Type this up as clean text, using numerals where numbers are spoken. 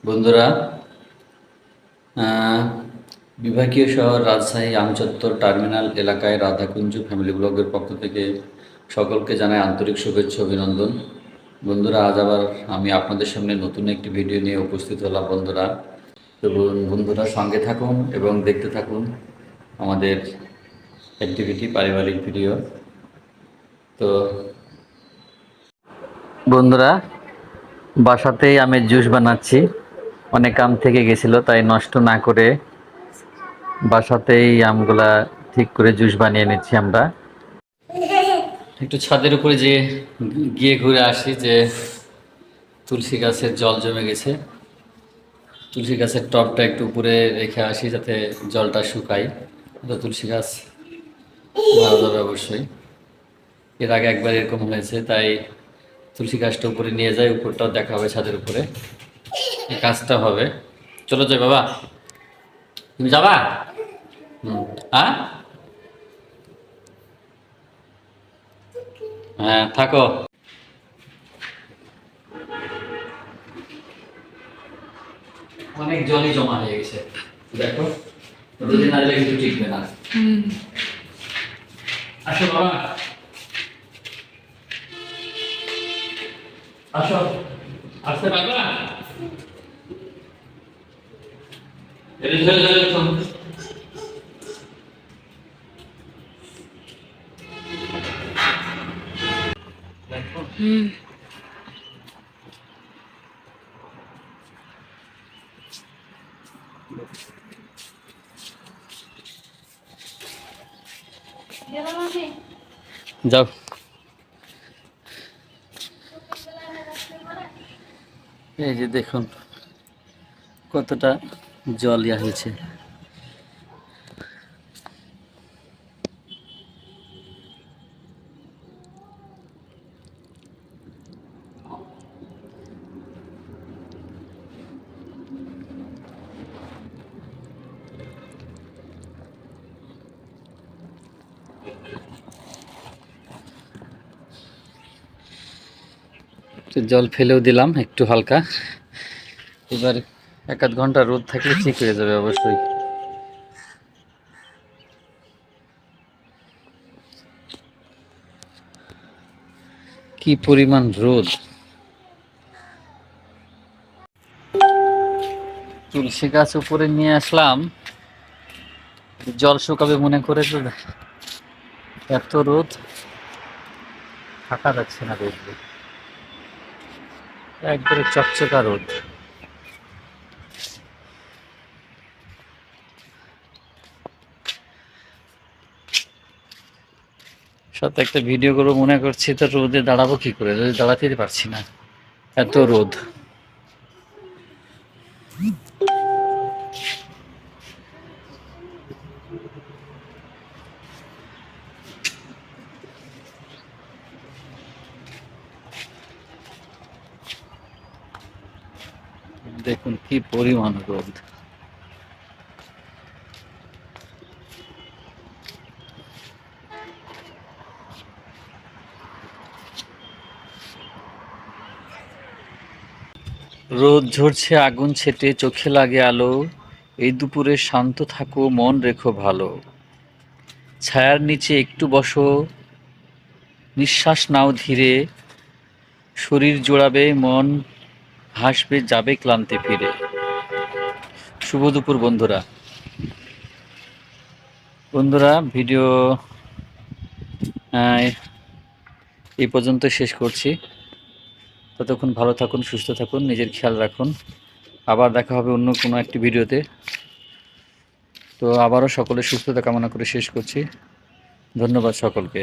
বন্ধুরা, আহ, বিভাগীয় শহর রাজশাহী আমচত্বর টার্মিনাল এলাকায় রাধাকুঞ্জ ফ্যামিলি ব্লগের পক্ষ থেকে সকলকে জানাই আন্তরিক শুভেচ্ছা অভিনন্দন। বন্ধুরা, আজ আবার আমি আপনাদের সামনে নতুন একটি ভিডিও নিয়ে উপস্থিত হলাম। বন্ধুরা, তো বন্ধুরা সঙ্গে থাকুন এবং দেখতে থাকুন আমাদের অ্যাক্টিভিটি, পারিবারিক ভিডিও। তো বন্ধুরা, বাসাতেই আমের জুস বানাচ্ছি। অনেক আম থেকে গেছিলো, তাই নষ্ট না করে বাসাতেই আমগুলা ঠিক করে জুস বানিয়ে নিচ্ছি আমরা। একটু ছাদের উপরে গিয়ে ঘুরে আসি যে তুলসী গাছের জল জমে গেছে। তুলসী গাছের টবটা একটু উপরে রেখে আসি যাতে জলটা শুকায়। তো তুলসী গাছ ভালো যাবে অবশ্যই। এর আগে একবার এরকম হয়েছে, তাই তুলসী গাছটা উপরে নিয়ে যাই, উপরটাও দেখা হবে ছাদের উপরে, এই কাজটা হবে। চলো যাই বাবা, তুমি যাবা? হ্যাঁ হ্যাঁ, থাকো। অনেক জলই জমা হয়ে গেছে, দেখো। রোদে না দিলে কিন্তু টিকবে না। আসো বাবা, আসো। আসতে পারবে না? এটা ধরে ধরে উঠো। দেখো। যাও। এই যে দেখুন কতটা জল ইয়া হয়েছে। জল ফেলেও দিলাম একটু হালকা। এবার 1-8 ঘন্টা রোদ থাকলে ঠিক হয়ে যাবে অবশ্যই। কি পরিমাণ রোদ! তুলসী গাছ উপরে নিয়ে আসলাম জল শুকাবে মনে করে, তো এত রোদ, থাকা যাচ্ছে না রোদ, একবারে চকচকা রোদ। সাথে একটা ভিডিও করবো মনে করছি, তো রোদে দাঁড়াবো কি করে, রোদে দাঁড়াতেই পারছি না, এত রোদ। দেখুন কি পরিমাণ রোদ! রোদ ঝরছে আগুন ছেটে, চোখে লাগে আলো, এই দুপুরে শান্ত থাকো, মন রেখো ভালো, ছায়ার নিচে একটু বসো, নিঃশ্বাস নাও ধীরে, শরীর জোড়াবে, মন হাসবে, যাবে ক্লান্তি ফিরে। শুভ দুপুর বন্ধুরা। বন্ধুরা, ভিডিও এই পর্যন্ত শেষ করছি। ততক্ষণ ভালো থাকুন, সুস্থ থাকুন, নিজের খেয়াল রাখুন। আবার দেখা হবে অন্য কোনো একটি ভিডিওতে। তো আবারও সকলের সুস্থতা কামনা করে শেষ করছি। ধন্যবাদ সকলকে।